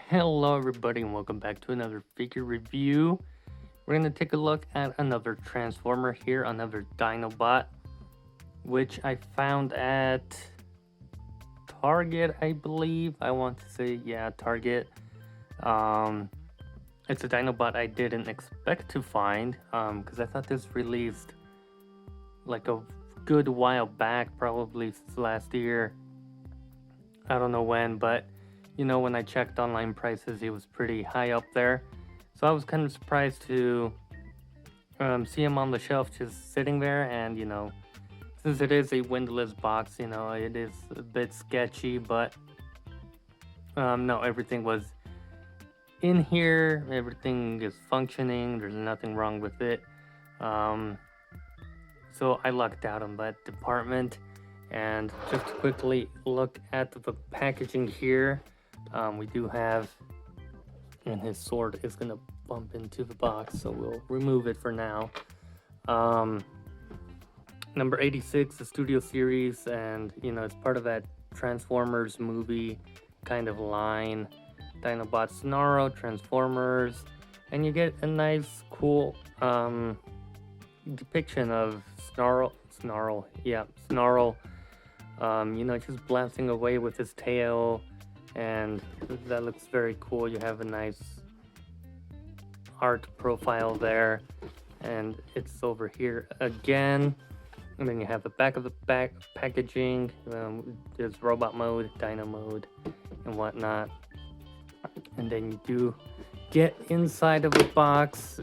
Hello everybody and welcome back to another figure review. We're going to take a look at another Transformer here, another Dinobot, which I found at Target, I believe. I want to say, yeah, Target. Um, it's a Dinobot I didn't expect to find because I thought this released like a good while back, probably last year. I don't know when, but when I checked online prices, he was pretty high up there. So I was kind of surprised to see him on the shelf just sitting there. And, since it is a windowless box, it is a bit sketchy, but no, everything was in here. Everything is functioning. There's nothing wrong with it. So I lucked out on that department. And just to quickly look at the packaging here, we do have, and his sword is going to bump into the box, so we'll remove it for now. Number 86, the Studio Series, and it's part of that Transformers movie kind of line. Dinobot, Snarl, Transformers, and you get a nice, cool depiction of Snarl, just blasting away with his tail, and that looks very cool. You have a nice art profile there, and it's over here again. And then you have the back of the packaging. There's robot mode, dino mode, and whatnot. And then you do get inside of the box.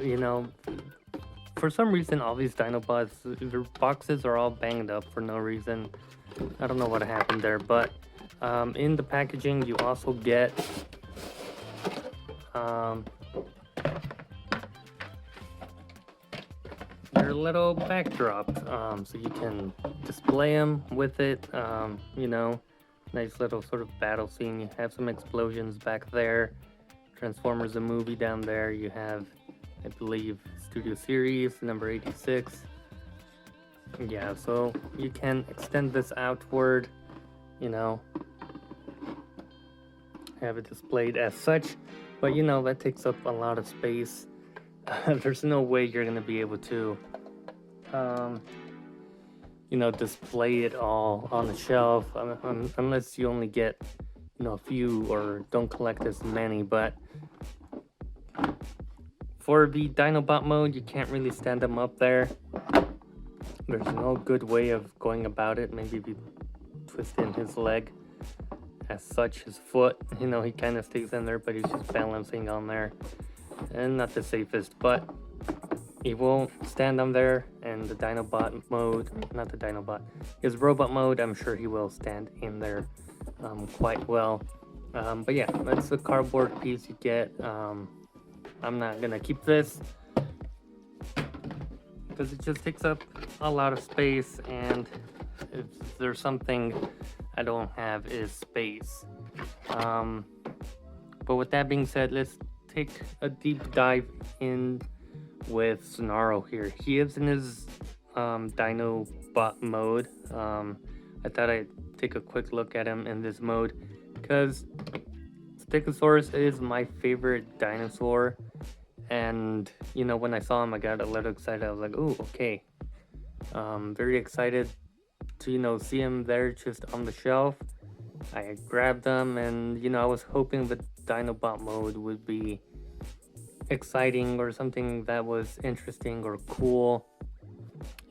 For some reason, all these Dinobots, their boxes are all banged up for no reason. I don't know what happened there, but in the packaging, you also get your little backdrop, so you can display them with it. Nice little sort of battle scene. You have some explosions back there. Transformers, the movie down there. You have, I believe, Studio Series, number 86. Yeah, so you can extend this outward, have it displayed as such, but that takes up a lot of space. There's no way you're going to be able to, display it all on the shelf, unless you only get, a few or don't collect as many, but for the Dinobot mode, you can't really stand them up there. There's no good way of going about it. Maybe if you twist in his leg as such, his foot, he kind of stays in there, but he's just balancing on there. And not the safest, but he won't stand on there. And the Dinobot mode, not the Dinobot, his robot mode, I'm sure he will stand in there quite well. But yeah, that's the cardboard piece you get. I'm not gonna keep this because it just takes up a lot of space, and if there's something I don't have is space. But with that being said, let's take a deep dive in with Snarl here. He is in his Dinobot mode. I thought I'd take a quick look at him in this mode because Stegosaurus is my favorite dinosaur. And, when I saw him, I got a little excited. I was like, ooh, okay. Very excited to, see him there just on the shelf. I grabbed them, and, I was hoping the Dinobot mode would be exciting or something that was interesting or cool.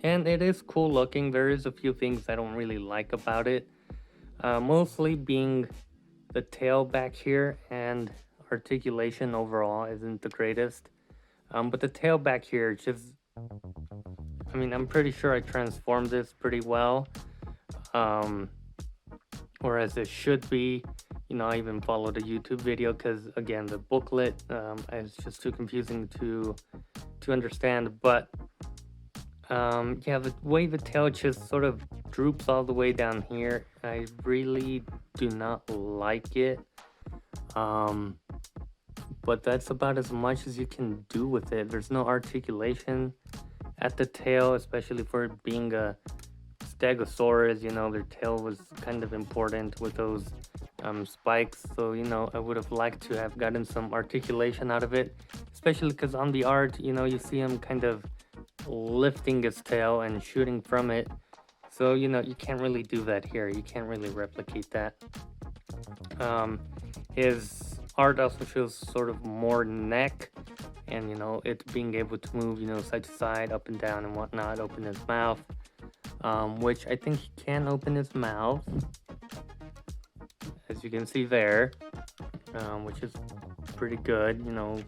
And it is cool looking. There is a few things I don't really like about it. Mostly being the tail back here, and articulation overall isn't the greatest. But the tail back here, I'm pretty sure I transformed this pretty well. Or as it should be. I even followed a YouTube video because, again, the booklet is just too confusing to understand. But yeah, the way the tail just sort of droops all the way down here, I really do not like it. But that's about as much as you can do with it. There's no articulation at the tail, especially for it being a Stegosaurus. Their tail was kind of important with those spikes. So, you know, I would have liked to have gotten some articulation out of it, especially because on the art, you know, you see him kind of lifting his tail and shooting from it. So, you know, you can't really do that here. You can't really replicate that. Um, his art also shows sort of more neck and, you know, it being able to move, you know, side to side, up and down and whatnot, open his mouth, which I think he can open his mouth, as you can see there, which is pretty good, you know,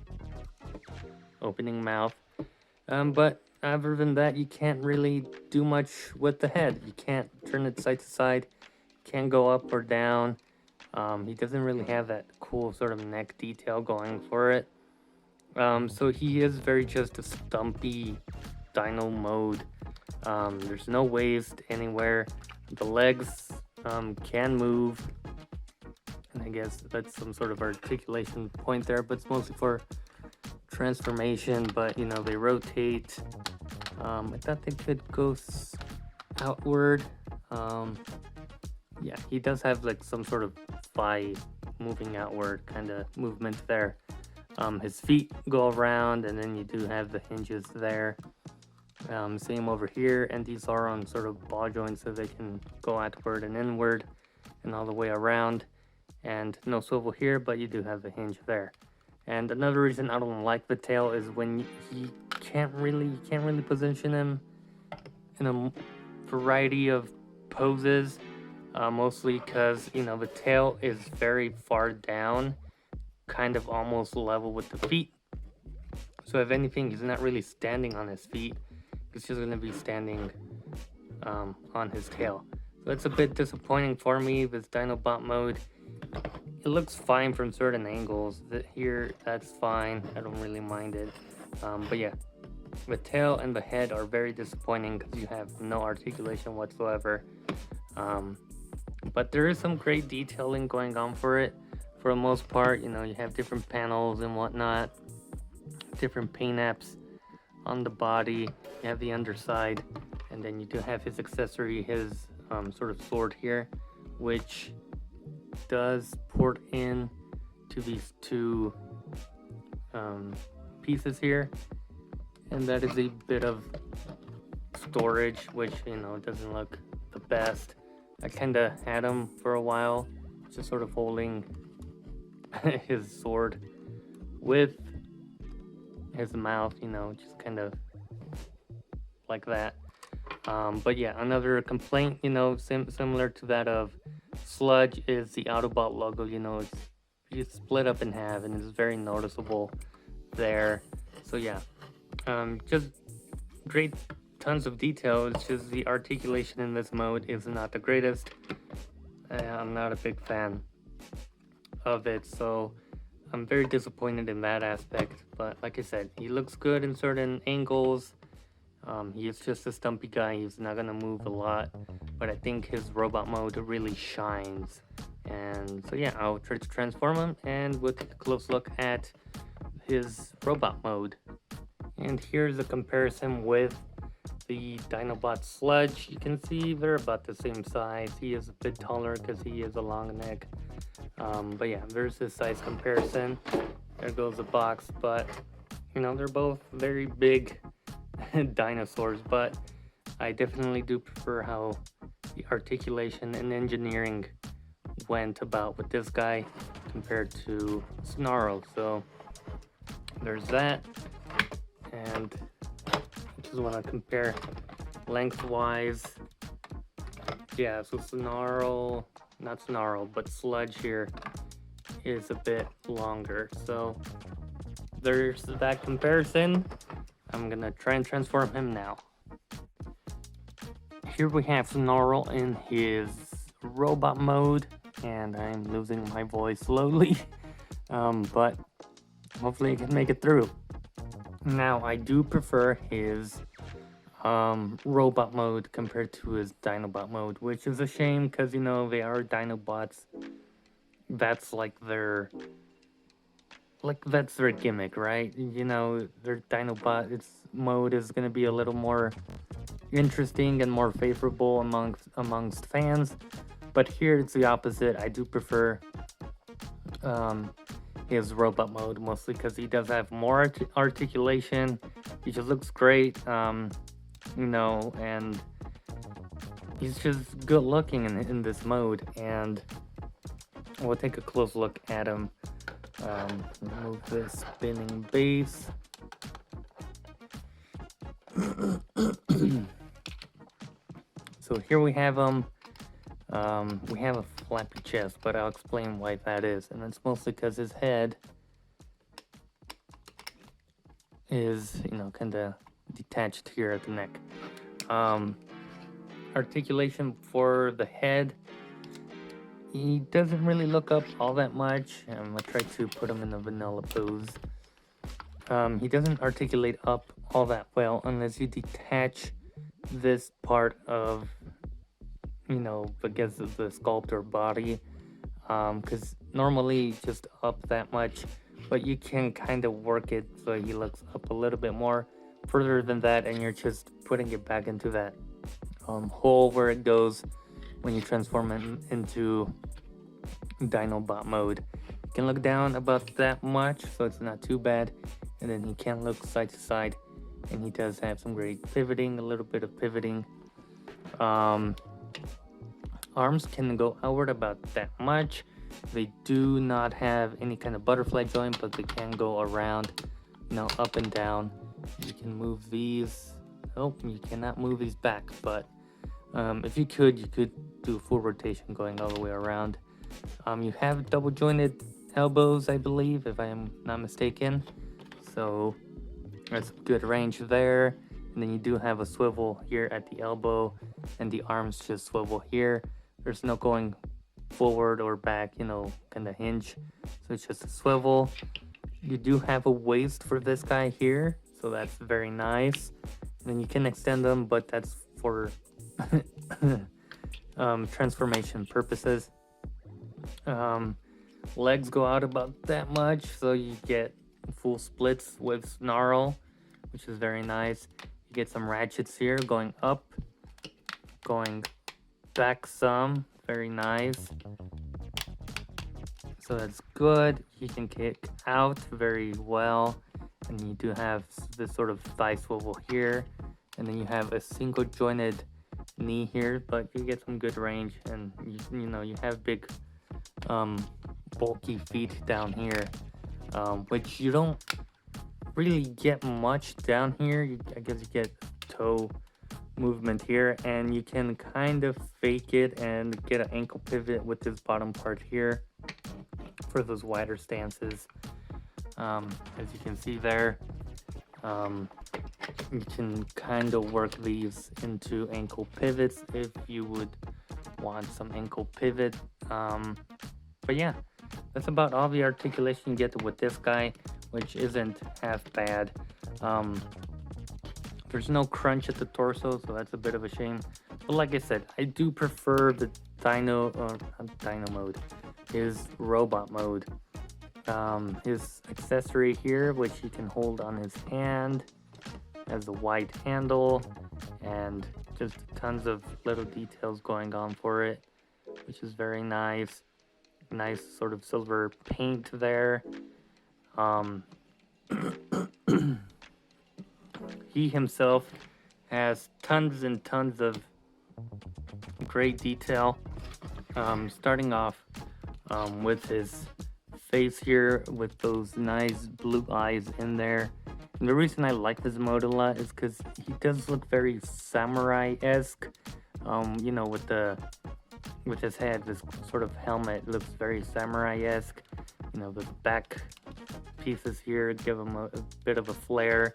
opening mouth. But other than that, you can't really do much with the head. You can't turn it side to side, can't go up or down. He doesn't really have that cool sort of neck detail going for it. So he is very just a stumpy dino mode. There's no waist anywhere. The legs can move. And I guess that's some sort of articulation point there, but it's mostly for transformation. But, you know, they rotate. I thought they could go outward. Yeah, he does have like some sort of thigh moving outward kind of movement there. His feet go around, and then you do have the hinges there. Same over here, and these are on sort of ball joints so they can go outward and inward and all the way around. And no swivel here, but you do have the hinge there. And another reason I don't like the tail is when you can't really position him in a variety of poses. Mostly because, you know, the tail is very far down, kind of almost level with the feet. So if anything, he's not really standing on his feet. He's just going to be standing on his tail. So it's a bit disappointing for me, this Dinobot mode. It looks fine from certain angles. Here, that's fine. I don't really mind it. But yeah, the tail and the head are very disappointing because you have no articulation whatsoever. But there is some great detailing going on for it. For the most part, you know, you have different panels and whatnot, different paint apps on the body. You have the underside, and then you do have his accessory, his sort of sword here, which does port in to these two pieces here, and that is a bit of storage, which, you know, doesn't look the best. I kind of had him for a while, just sort of holding his sword with his mouth, you know, just kind of like that. But yeah, another complaint, you know, similar to that of Sludge is the Autobot logo. You know, it's split up in half and it's very noticeable there. So yeah, just great. Tons of detail. It's just the articulation in this mode is not the greatest. I'm not a big fan of it, so I'm very disappointed in that aspect. But like I said, he looks good in certain angles. He is just a stumpy guy. He's not gonna move a lot, but I think his robot mode really shines. And so yeah, I'll try to transform him, and we'll take a close look at his robot mode. And here's a comparison with the Dinobot Sludge. You can see they're about the same size. He is a bit taller because he is a long neck. But yeah, there's this size comparison. There goes the box, but you know, they're both very big dinosaurs, but I definitely do prefer how the articulation and engineering went about with this guy compared to Snarl. So there's that. And just want to compare lengthwise. Yeah, so not Snarl, but Sludge here is a bit longer. So there's that comparison. I'm gonna try and transform him now. Here we have Snarl in his robot mode, and I'm losing my voice slowly, but hopefully I can make it through. Now, I do prefer his robot mode compared to his Dinobot mode, which is a shame because, you know, they are Dinobots. That's that's their gimmick, right? You know, their Dinobot mode is going to be a little more interesting and more favorable amongst fans. But here it's the opposite. I do prefer his robot mode, mostly because he does have more articulation. He just looks great, and he's just good looking in this mode. And we'll take a close look at him. Remove this spinning base. So here we have him. We have a flappy chest, but I'll explain why that is. And it's mostly because his head is, kind of detached here at the neck. Articulation for the head, he doesn't really look up all that much. I'm gonna try to put him in a vanilla pose. He doesn't articulate up all that well unless you detach this part of, I guess of the sculpt or body, because normally just up that much, but you can kind of work it so he looks up a little bit more further than that, and you're just putting it back into that hole where it goes when you transform it into Dinobot mode. You can look down about that much, so it's not too bad, and then he can look side to side, and he does have some great pivoting, a little bit of pivoting. Arms can go outward about that much. They do not have any kind of butterfly joint, but they can go around, up and down. You can move these. Oh, you cannot move these back, but if you could do full rotation going all the way around. You have double jointed elbows, I believe, if I am not mistaken. So that's good range there. And then you do have a swivel here at the elbow, and the arms just swivel here. There's no going forward or back, kind of hinge. So it's just a swivel. You do have a waist for this guy here, so that's very nice. And then you can extend them, but that's for transformation purposes. Legs go out about that much, so you get full splits with Snarl, which is very nice. You get some ratchets here going up, going back some, very nice. So that's good. He can kick out very well, and you do have this sort of thigh swivel here, and then you have a single jointed knee here, but you get some good range, and you have big bulky feet down here, which you don't really get much down here. I guess you get toe movement here, and you can kind of fake it and get an ankle pivot with this bottom part here for those wider stances. As you can see there, you can kind of work these into ankle pivots if you would want some ankle pivot. But yeah, that's about all the articulation you get with this guy, which isn't half bad. There's no crunch at the torso, so that's a bit of a shame. But like I said, I do prefer the Dino mode, his robot mode. His accessory here, which he can hold on his hand, has a white handle, and just tons of little details going on for it, which is very nice. Nice sort of silver paint there. He himself has tons and tons of great detail, starting off with his face here with those nice blue eyes in there. And the reason I like this mode a lot is because he does look very samurai-esque, with his head, this sort of helmet looks very samurai-esque. The back pieces here give him a bit of a flare.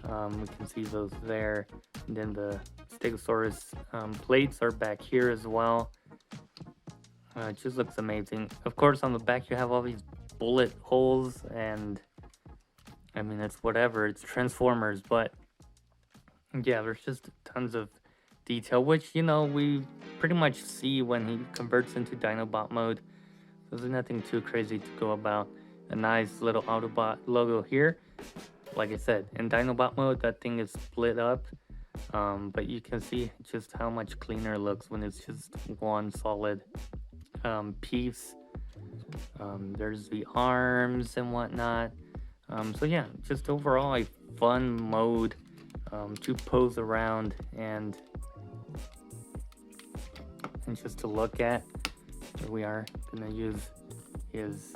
We can see those there. And then the Stegosaurus plates are back here as well. It just looks amazing. Of course, on the back you have all these bullet holes, and I mean, it's whatever, it's Transformers, but yeah, there's just tons of detail, which, we pretty much see when he converts into Dinobot mode. So there's nothing too crazy to go about. A nice little Autobot logo here. Like I said, in Dinobot mode, that thing is split up. But you can see just how much cleaner it looks when it's just one solid piece. There's the arms and whatnot. So yeah, just overall a fun mode to pose around and just to look at. Here we are gonna use his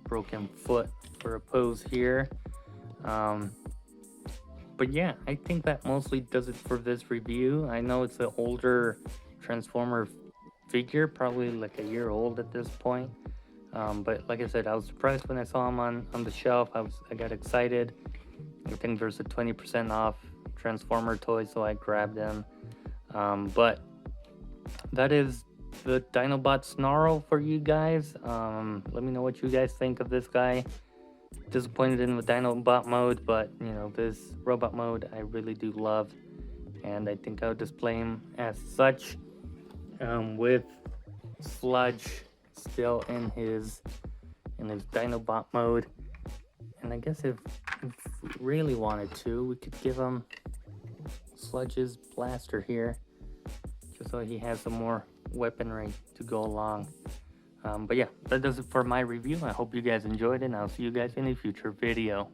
broken foot for a pose here. But yeah, I think that mostly does it for this review. I know it's an older Transformer figure, probably like a year old at this point. But like I said, I was surprised when I saw him on the shelf. I got excited. I think there's a 20% off Transformer toy, so I grabbed them. But that is the Dinobot Snarl for you guys. Let me know what you guys think of this guy. Disappointed in the Dinobot mode, but you know, this robot mode I really do love, and I think I'll display him as such, with Sludge still in his Dinobot mode. And I guess if we really wanted to, we could give him Sludge's blaster here, just so he has some more weaponry to go along. But yeah, that does it for my review. I hope you guys enjoyed it, and I'll see you guys in a future video.